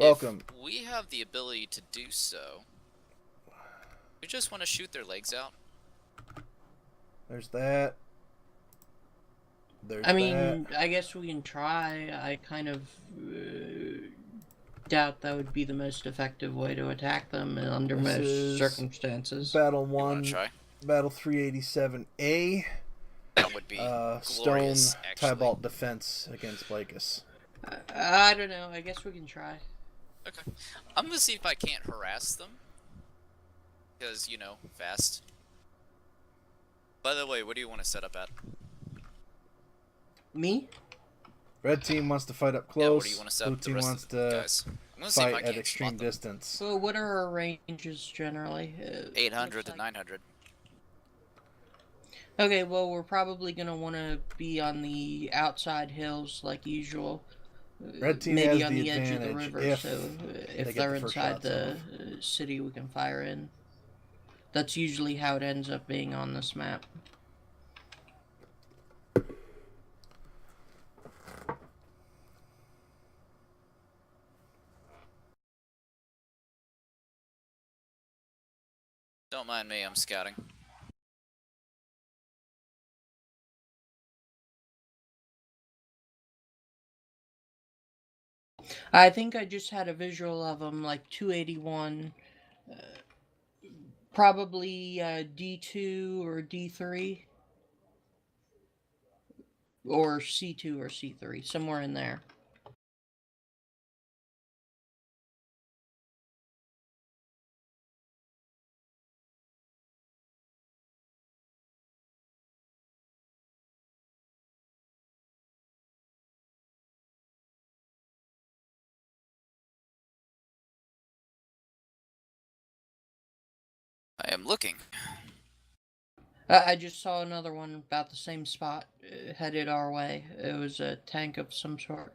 Welcome. If we have the ability to do so, we just want to shoot their legs out. There's that. I mean, I guess we can try. I kind of doubt that would be the most effective way to attack them under most circumstances. Battle 1, Battle 387A. That would be Stone actually. Tybalt defense against Blakists. I don't know. I guess we can try. Okay. I'm gonna see if I can't harass them. Because, you know, fast. By the way, what do you want to set up at? Me? Red team wants to fight up close. Yeah, what do you want to set up? Blue team wants to fight at extreme distance. So what are our ranges generally? 800 to 900. Okay, well, we're probably going to want to be on the outside hills like usual. Red team maybe has on the edge of the advantage river, so if they're inside the city, we can fire in. That's usually how it ends up being on this map. Don't mind me, I'm scouting. I think I just had a visual of them, like 281, probably D2 or D3, or C2 or C3, somewhere in there. I am looking. I just saw another one about the same spot, headed our way. It was a tank of some sort.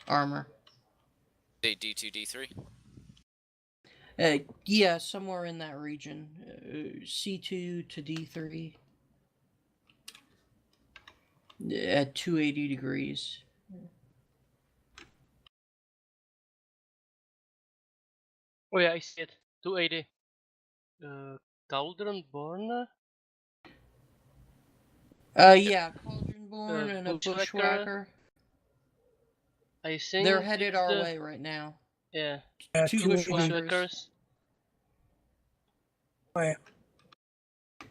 Armor. D2, D3? Yeah, somewhere in that region. C2 to D3. At 280 degrees. Oh yeah, I see it. 280. Cauldron Born? Yeah, Cauldron Born and a Bushwhacker. I think they're headed our way right now. Yeah. Two Bushwhackers. Where?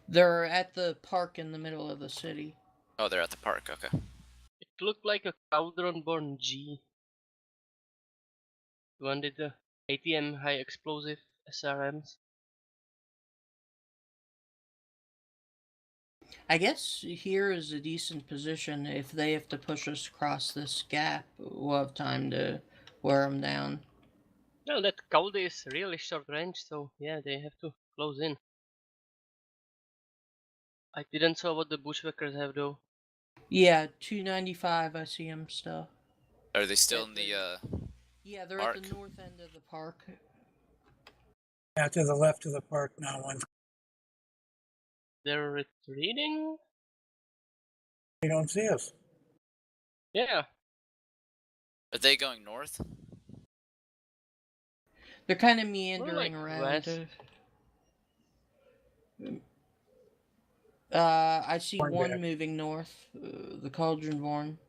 They're at the park in the middle of the city. Oh, they're at the park, okay. It looked like a Cauldron Born G. One did the ATM high explosive SRMs. I guess here is a decent position. If they have to push us across this gap, we'll have time to wear them down. No, that Cauldron is really short range, so yeah, they have to close in. I didn't saw what the Bushwhackers have though. Yeah, 295, I see them still. Are they still in the, yeah, they're park? at the north end of the park. Yeah, to the left of the park now. They're retreating? They don't see us. Yeah. Are they going north? They're kind of meandering like around. west. I see one moving north, the Cauldron Born.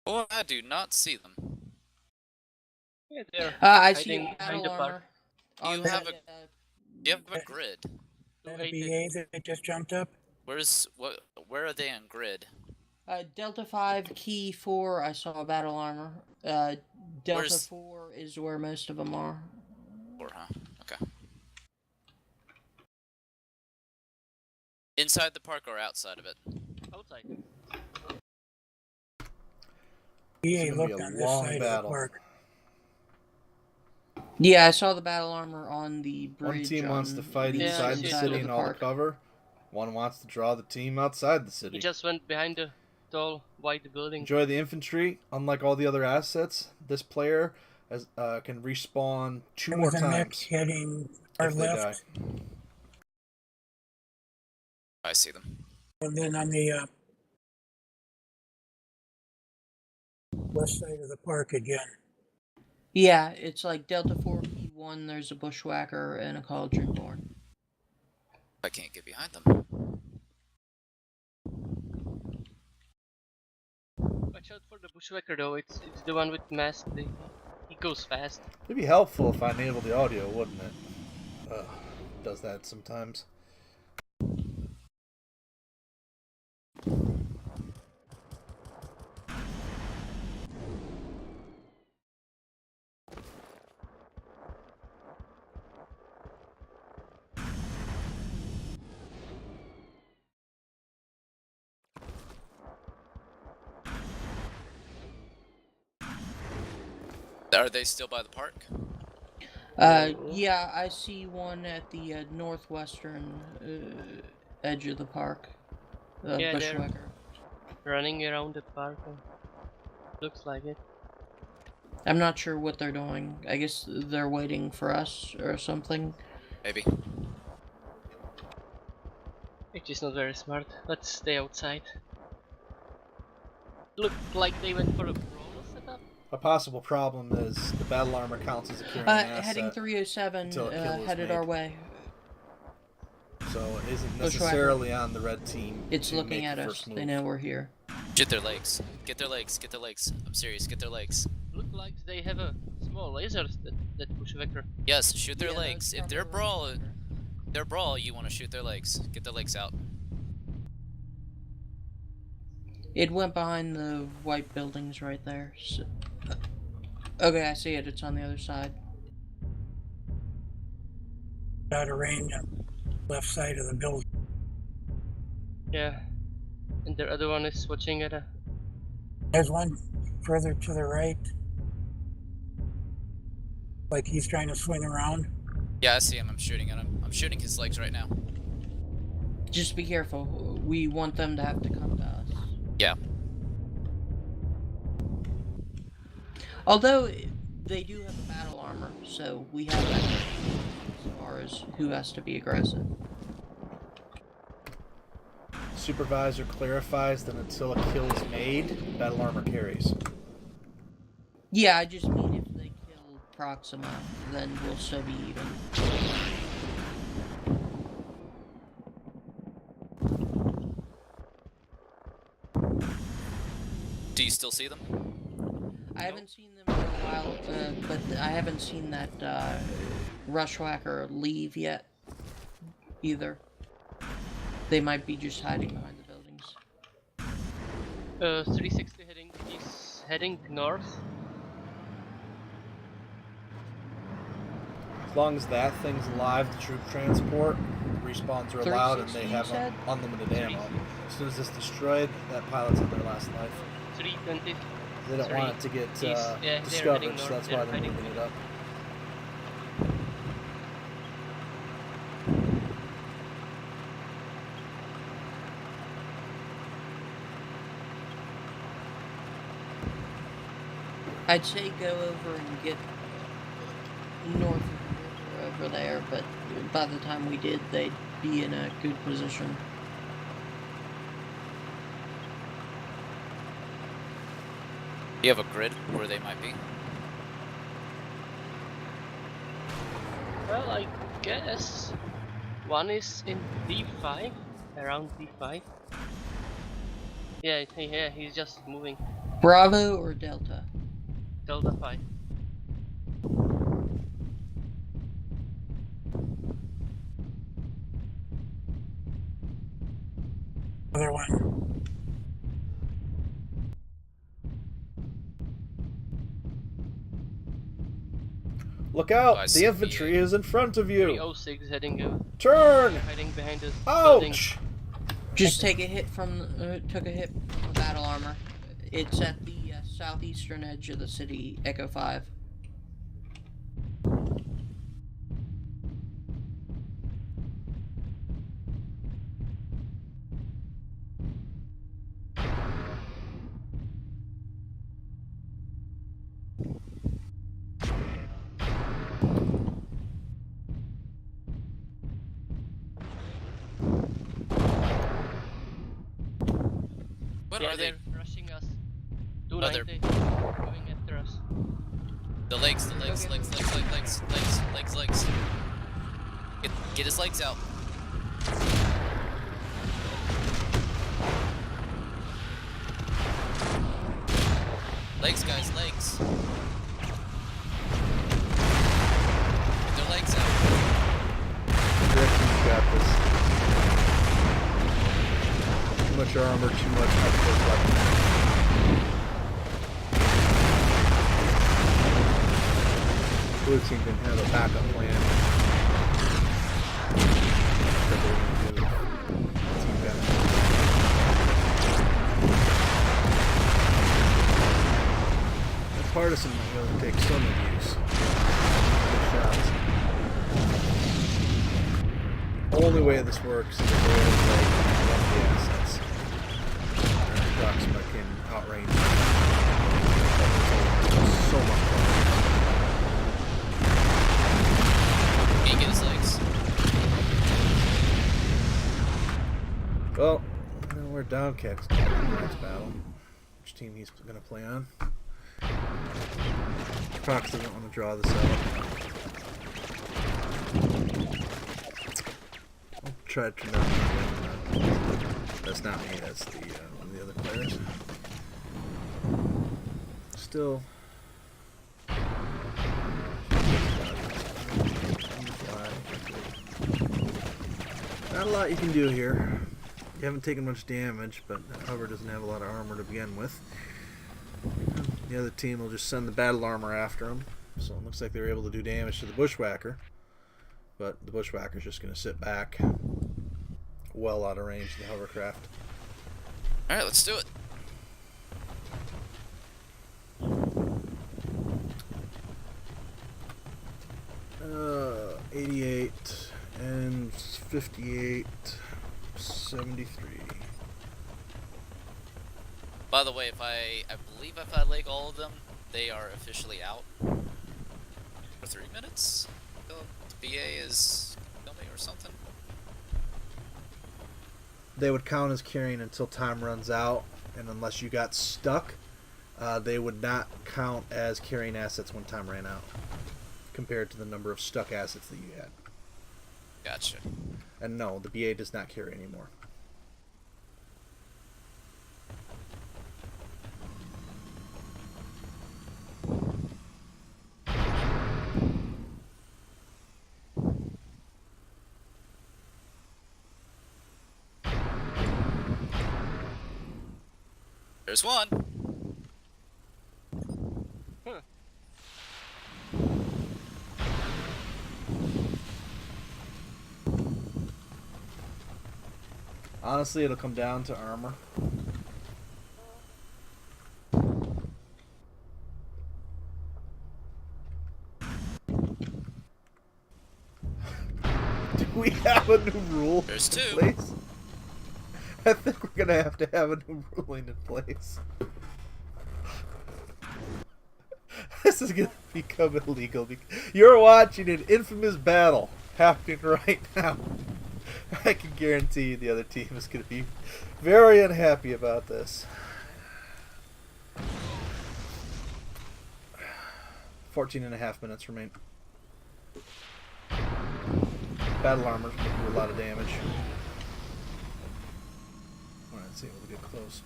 Oh, I do not see them. Yeah, they're I see battle armor. Do you have a grid? That a BA that just jumped up? Where are they on grid? Delta 5, Key 4, I saw battle armor. Delta 4 is where most of them are. 4, huh? Okay. Inside the park or outside of it? outside. BA looked on this side of the park. Yeah, I saw the battle armor on the bridge. One team wants to fight the inside eastern the side city of and the all the park. cover. One wants to draw the team outside the He city. just went behind the tall white building. Enjoy the infantry. Unlike all the other assets, this player can respawn 2 There more was a mech times heading our if they die. left, I see them. and then on the west side of the park again. Yeah, it's like Delta 4P1, there's a bushwhacker and a cauldron born. I can't get behind them. Watch out for the bushwhacker though. It's the one with mask. He goes fast. It'd be helpful if I enabled the audio, wouldn't it? Does that sometimes. Are they still by the park? Yeah, I see one at the northwestern edge of the park. Yeah, bushwhacker. Running around the park. Looks like it. I'm not sure what they're doing. I guess they're waiting for us or something. Maybe. Which is not very smart. Let's stay outside. Looked like they went for a brawl setup. A possible problem is the battle armor counts as a carrying asset. Heading 307, until a kill is headed made. our way. So it isn't Bushwhacker. necessarily on the red team. It's to looking make at the us. first They move. know we're here. Get their legs. Get their legs. Get their legs. I'm serious. Get their legs. Look like they have a small lasers that bushwhacker. Yes, shoot their Yeah, legs. that's If they're probably brawl, you want to shoot their legs. Get their legs out. It went behind the white buildings right there. So... Okay, I see it. It's on the other side. Out of range on the left side of the building. Yeah. And the other one is watching at a. There's one further to the right. Like he's trying to swing around. Yeah, I see him. I'm shooting at him. I'm shooting his legs right now. Just be careful. We want them to have to come to us. Yeah. Although they do have a battle armor, so we have that as far as who has to be aggressive. Supervisor clarifies that until a kill is made, battle armor carries. Yeah, I just mean if they kill Proxima, then we'll still be even. Do you still see them? I haven't seen them in a while, but I haven't seen that Rushwhacker leave yet, either. They might be just hiding behind the buildings. 360 heading. He's heading north. As long as that thing's alive, the troop transport, respawns are allowed and 360, they you have said? unlimited ammo. As soon as it's destroyed, that pilot's in their last life. 320. They don't Sorry. want it to get Yeah, they're discovered, heading so north. that's They're why they're hiding. moving it up. I'd say go over and get north of the river over there, but by the time we did, they'd be in a good position. Do you have a grid where they might be? Well, I guess one is in D5, around D5. Yeah, he's just moving. Bravo or Delta? Delta 5. Other one. Look out! Oh, I The see infantry the, is in front of you! 306 heading Turn! hiding behind us. building. Ouch! Just take a hit from took a hit from the battle armor. It's at the southeastern edge of the city, Echo 5. What Yeah, are they? they're rushing us. Oh, they're 290 going after us. the legs. Get his legs out. Legs, guys, legs. Get their legs out. Jackson's got this. Too much armor, too much upward weapon. Blue team didn't have a backup plan. Partisan might be able to take some abuse. Good shots. Only way this works is if they're able to play one of the assets. Proxima can outrange so much more. Can you get his legs? Well, we're down kicks in the next battle. Which team he's going to play on? Prox doesn't want to draw this out. I'll try to turn out. That's not me, that's the one of the other players. Still. Not a lot you can do here. You haven't taken much damage, but however doesn't have a lot of armor to begin with. The other team will just send the battle armor after him. So it looks like they were able to do damage to the bushwhacker. But the bushwhacker's just going to sit back well out of range of the hovercraft. Alright, let's do it. Uh, 88 and 58, 73. By the way, I believe if I leg all of them, they are officially out. For 3 minutes? The BA is filming or something? They would count as carrying until time runs out, and unless you got stuck, they would not count as carrying assets when time ran out, compared to the number of stuck assets that you had. Gotcha. And no, the BA does not carry anymore. There's one. Huh. Honestly, it'll come down to armor. Do we have a new rule There's in two. place? I think we're gonna have to have a new ruling in place. This is gonna become illegal. You're watching an infamous battle happening right now. I can guarantee you the other team is gonna be very unhappy about this. 14.5 minutes remain. Battle armor's gonna do a lot of damage. Alright, let's see if we get close.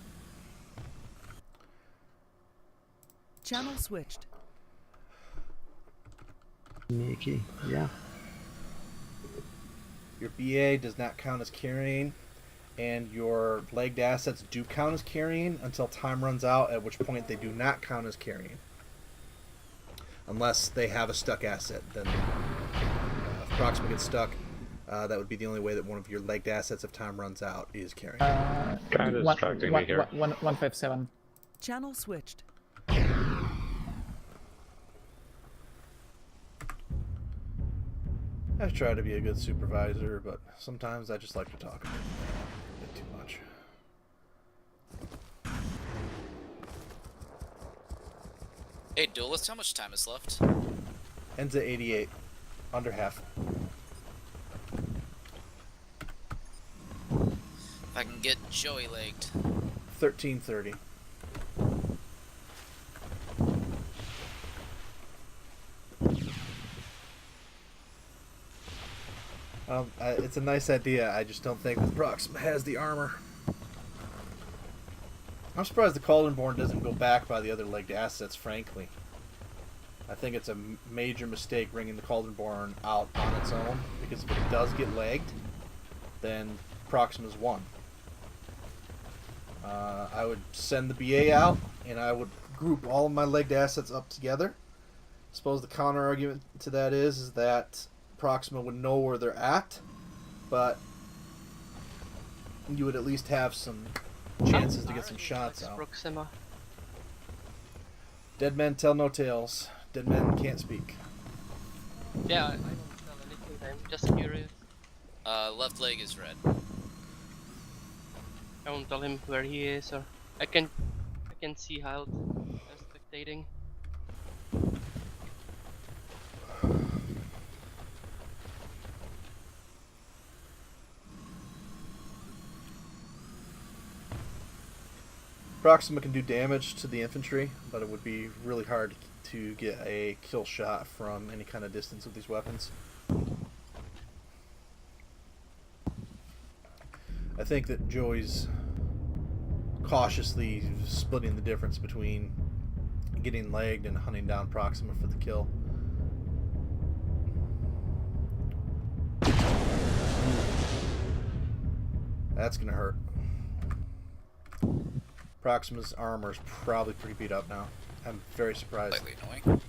Channel switched. Mickey, yeah. Your BA does not count as carrying, and your legged assets do count as carrying until time runs out, at which point they do not count as carrying. Unless they have a stuck asset. Then if Proxima gets stuck, that would be the only way that one of your legged assets, if time runs out, is carrying. Kind of distracting me here. 157. Channel switched. I try to be a good supervisor, but sometimes I just like to talk a bit too much. Hey, Duelist, how much time is left? Ends at 88. Under half. If I can get Joey legged. 13:30. It's a nice idea. I just don't think that Proxima has the armor. I'm surprised the Cauldronborn doesn't go back by the other legged assets, frankly. I think it's a major mistake bringing the Cauldronborn out on its own, because if it does get legged, then Proxima's won. I would send the BA out, and I would group all of my legged assets up together. I suppose the counter argument to that is that Proxima would know where they're at, but you would at least have some chances to get some shots out. Proxima. Dead men tell no tales. Dead men can't speak. Yeah, I don't tell anything. I'm just curious. Left leg is red. I won't tell him where he is, or I can see how I'm spectating. Proxima can do damage to the infantry, but it would be really hard to get a kill shot from any kind of distance with these weapons. I think that Joey's cautiously splitting the difference between getting legged and hunting down Proxima for the kill. That's gonna hurt. Proxima's armor is probably pretty beat up now. I'm very surprised. Slightly annoying.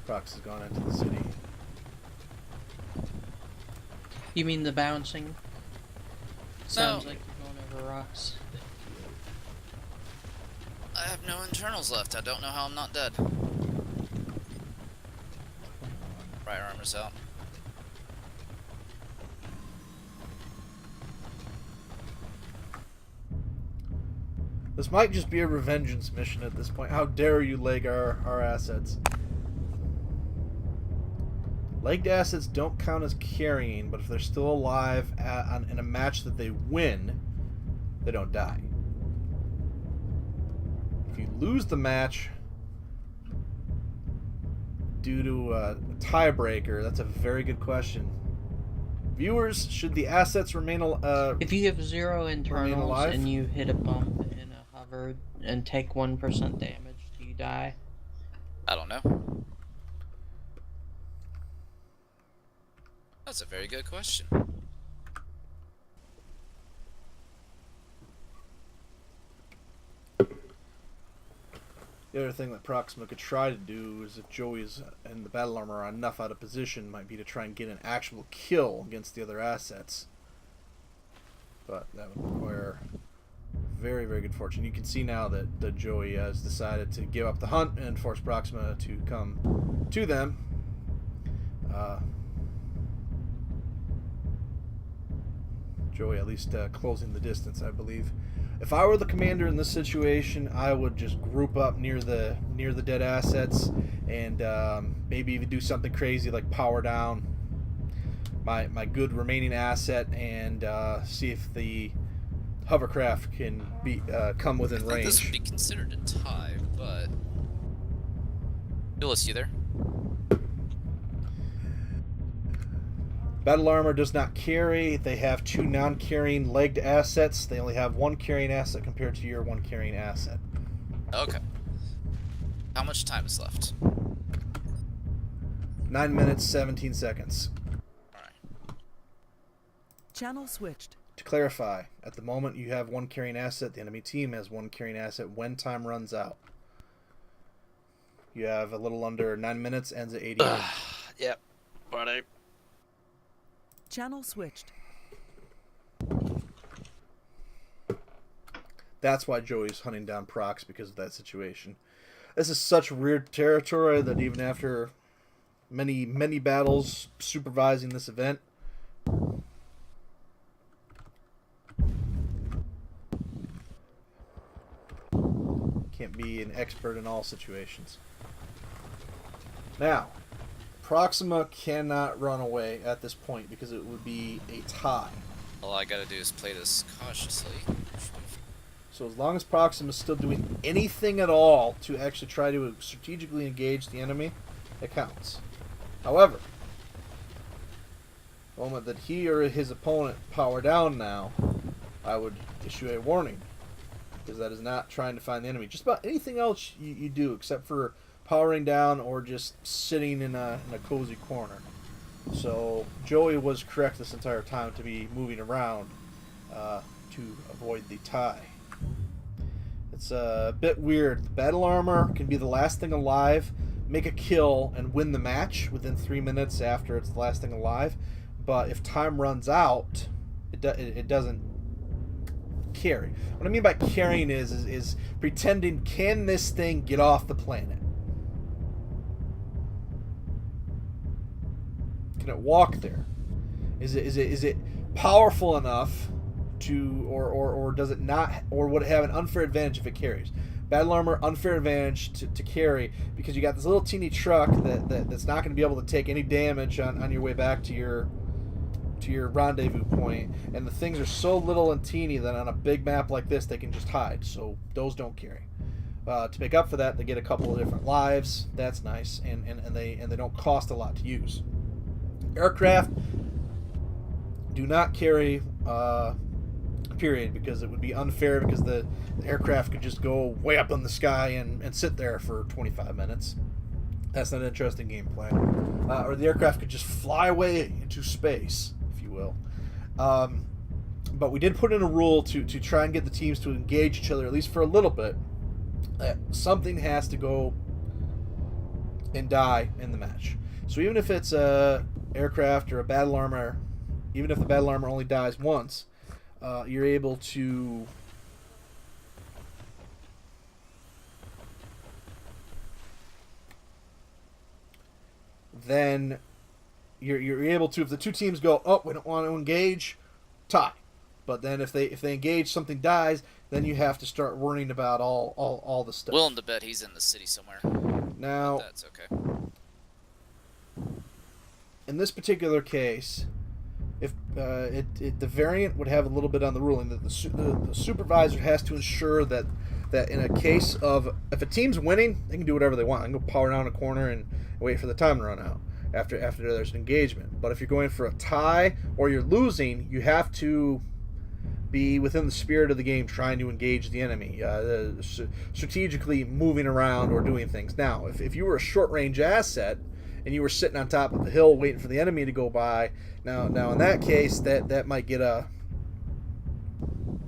Prox has gone into the city. You mean the bouncing? Sounds No. like you're going over rocks. I have no internals left. I don't know how I'm not dead. Right armor's out. This might just be a revengeance mission at this point. How dare you leg our assets? Legged assets don't count as carrying, but if they're still alive in a match that they win, they don't die. If you lose the match due to a tiebreaker, that's a very good question. Viewers, should the assets remain If you have 0 internals alive? and you hit a bump in a hover and take 1% damage, do you die? I don't know. That's a very good question. The other thing that Proxima could try to do is, if Joey's and the battle armor are enough out of position, might be to try and get an actual kill against the other assets. But that would require very, very good fortune. You can see now that Joey has decided to give up the hunt and force Proxima to come to them. Joey at least closing the distance, I believe. If I were the commander in this situation, I would just group up near the dead assets and maybe even do something crazy like power down my good remaining asset and see if the hovercraft can come within I think range. this would be considered a tie, but... Duelist, you there? Battle armor does not carry. They have 2 non-carrying legged assets. They only have 1 carrying asset compared to your 1 carrying asset. Okay. How much time is left? 9 minutes, 17 seconds. Alright. Channel switched. To clarify, at the moment you have 1 carrying asset. The enemy team has 1 carrying asset when time runs out. You have a little under 9 minutes, ends at 88. Yep. Righto. Channel switched. That's why Joey's hunting down Prox, because of that situation. This is such weird territory that even after many, many battles supervising this event, Can't be an expert in all situations. Now, Proxima cannot run away at this point because it would be a tie. All I gotta do is play this cautiously. So as long as Proxima is still doing anything at all to actually try to strategically engage the enemy, it counts. However, the moment that he or his opponent power down now, I would issue a warning. Because that is not trying to find the enemy. Just about anything else you do except for powering down or just sitting in a cozy corner. So Joey was correct this entire time to be moving around to avoid the tie. It's a bit weird. The battle armor can be the last thing alive, make a kill, and win the match within 3 minutes after it's the last thing alive. But if time runs out, it doesn't carry. What I mean by carrying is pretending, can this thing get off the planet? Can it walk there? Is it powerful enough to, or does it not, or would it have an unfair advantage if it carries? Battle armor, unfair advantage to carry, because you got this little teeny truck that's not going to be able to take any damage on your way back to your rendezvous point, and the things are so little and teeny that on a big map like this they can just hide, so those don't carry. To make up for that, they get a couple of different lives. That's nice, and they don't cost a lot to use. Aircraft do not carry, period, because it would be unfair, because the aircraft could just go way up in the sky and sit there for 25 minutes. That's not interesting gameplay. Or the aircraft could just fly away into space, if you will. But we did put in a rule to try and get the teams to engage each other, at least for a little bit. Something has to go and die in the match. So even if it's a aircraft or a battle armor, even if the battle armor only dies once, you're able to then you're able to, if the two teams go, oh, we don't want to engage, tie. But then if they engage, something dies, then you have to start worrying about all the stuff. Willing to bet he's in the city somewhere. Now, but that's okay. In this particular case, if the variant would have a little bit on the ruling that the supervisor has to ensure that in a case of, if a team's winning, they can do whatever they want. They can go power down a corner and wait for the time to run out after there's an engagement. But if you're going for a tie or you're losing, you have to be within the spirit of the game, trying to engage the enemy, strategically moving around or doing things. Now, if you were a short-range asset and you were sitting on top of the hill waiting for the enemy to go by, now in that case, that might get a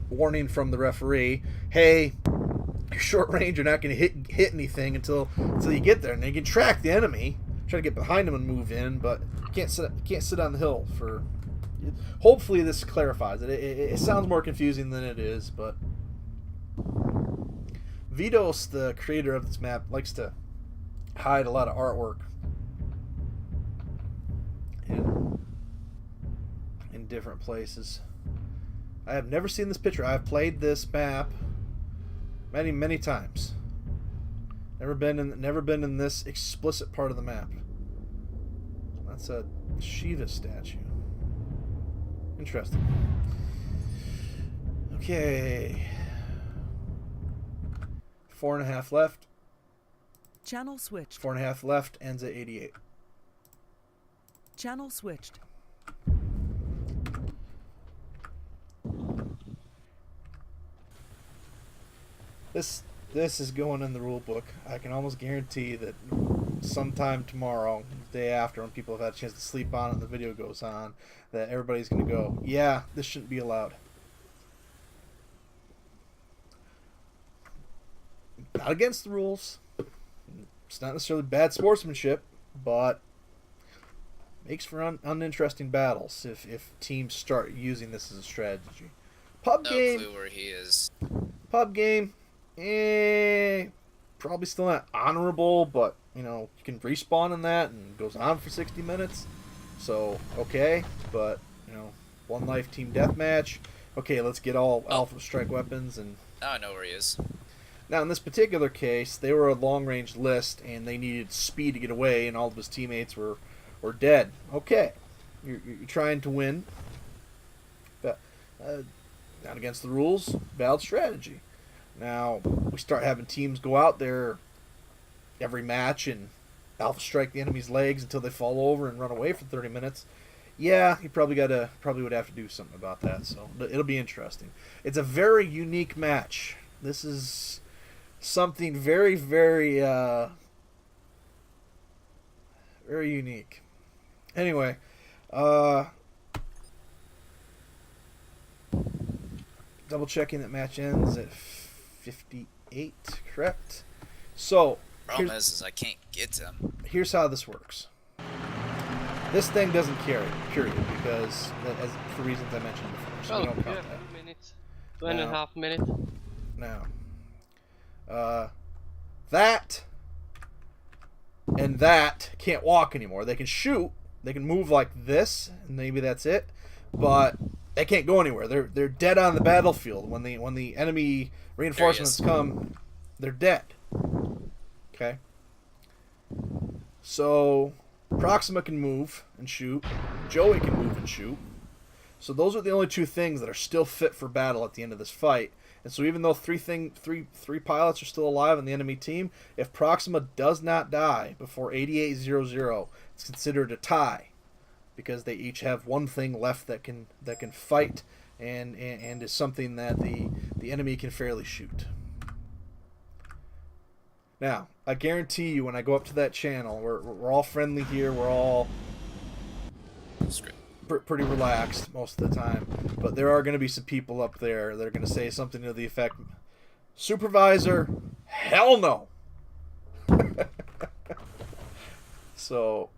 warning from the referee. Hey, you're short range, you're not going to hit anything until you get there, and then you can track the enemy, try to get behind them and move in, but you can't sit on the hill for. Hopefully this clarifies it. It sounds more confusing than it is, but Vidos, the creator of this map, likes to hide a lot of artwork in different places. I have never seen this picture. I've played this map many times. Never been in this explicit part of the map. That's a Shiva statue. Interesting. Okay. 4.5 left. Channel switched. 4.5 left, ends at 88. Channel switched. This is going in the rule book. I can almost guarantee that sometime tomorrow, the day after, when people have had a chance to sleep on it and the video goes on, that everybody's going to go, yeah, this shouldn't be allowed. Not against the rules. It's not necessarily bad sportsmanship, but makes for uninteresting battles if teams start using this as a strategy. Pub game. No clue where he is. Pub game. Probably still not honorable, but you can respawn in that and it goes on for 60 minutes. So okay, but one life team deathmatch. Okay, let's get all Alpha strike weapons and. Now I know where he is. Now, in this particular case, they were a long-range list, and they needed speed to get away, and all of his teammates were dead. Okay, you're trying to win, but not against the rules. Valid strategy. Now, we start having teams go out there every match and alpha strike the enemy's legs until they fall over and run away for 30 minutes. Yeah, you probably would have to do something about that. So it'll be interesting. It's a very unique match. This is something very, very, very unique. Anyway, double checking that match ends at 58, correct? So, Problem is I can't get them. here's how this works. This thing doesn't carry, period, because for reasons I mentioned before. So we don't count that. 2 minutes. 2.5 minutes. Now, that and that can't walk anymore. They can shoot, they can move like this, and maybe that's it, but they can't go anywhere. They're dead on the battlefield. When the enemy reinforcements come, they're dead. Okay. So Proxima can move and shoot. Joey can move and shoot. So those are the only two things that are still fit for battle at the end of this fight. And so even though three pilots are still alive on the enemy team, if Proxima does not die before 8800, it's considered a tie, because they each have one thing left that can fight and is something that the enemy can fairly shoot. Now, I guarantee you, when I go up to that channel, we're all friendly here. We're all pretty relaxed most of the time. But there are going to be some people up there that are going to say something to the effect, "Supervisor, hell no." So,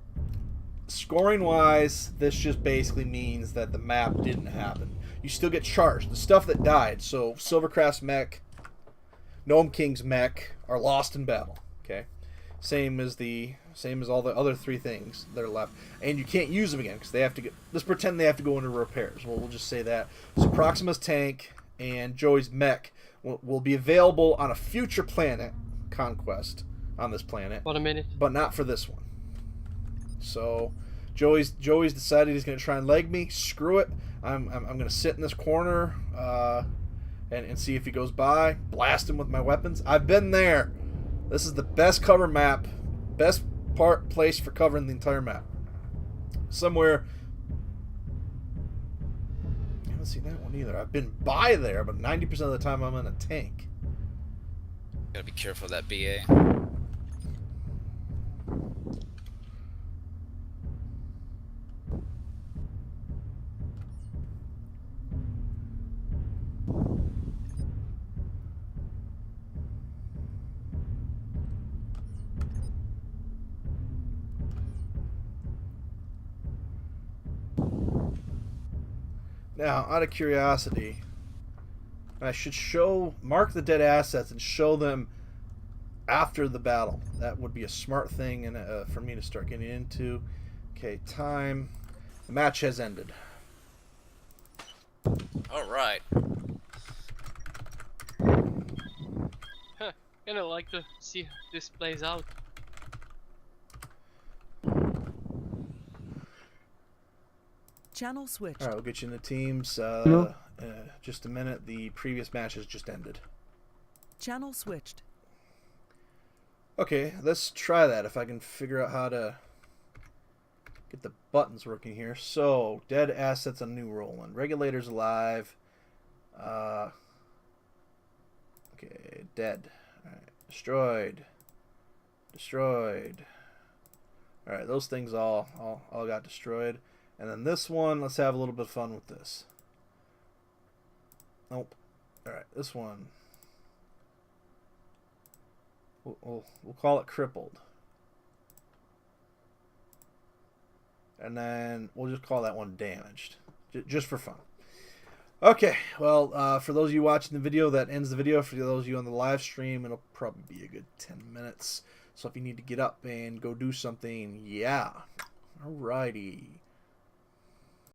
scoring-wise, this just basically means that the map didn't happen. You still get charged. The stuff that died, so Silvercraft's mech, Gnome King's mech, are lost in battle. Okay, same as all the other three things that are left, and you can't use them again because they have to get. Let's pretend they have to go into repairs. We'll just say that. So Proxima's tank and Joey's mech will be available on a future planet conquest on this planet. 1 minute. But not for this one. So Joey's decided he's going to try and leg me. Screw it. I'm going to sit in this corner and see if he goes by. Blast him with my weapons. I've been there. This is the best cover map. Best place for covering the entire map. Somewhere. I haven't seen that one either. I've been by there, but 90% of the time I'm in a tank. Gotta be careful of that BA. Now, out of curiosity, I should mark the dead assets and show them after the battle. That would be a smart thing for me to start getting into. Okay, time. The match has ended. Alright. Kinda like to see how this plays out. Channel switched. Alright, we'll get you in the teams. Just a minute. The previous match has just ended. Channel switched. Okay, let's try that if I can figure out how to get the buttons working here. So, dead assets on New Roland. Regulators alive. Okay, dead. Alright, destroyed. Destroyed. Alright, those things all got destroyed. And then this one, let's have a little bit of fun with this. Nope. Alright, this one. We'll call it crippled. And then we'll just call that one damaged. Just for fun. Okay, well, for those of you watching the video, that ends the video. For those of you on the live stream, it'll probably be a good 10 minutes. So if you need to get up and go do something, yeah. Alrighty.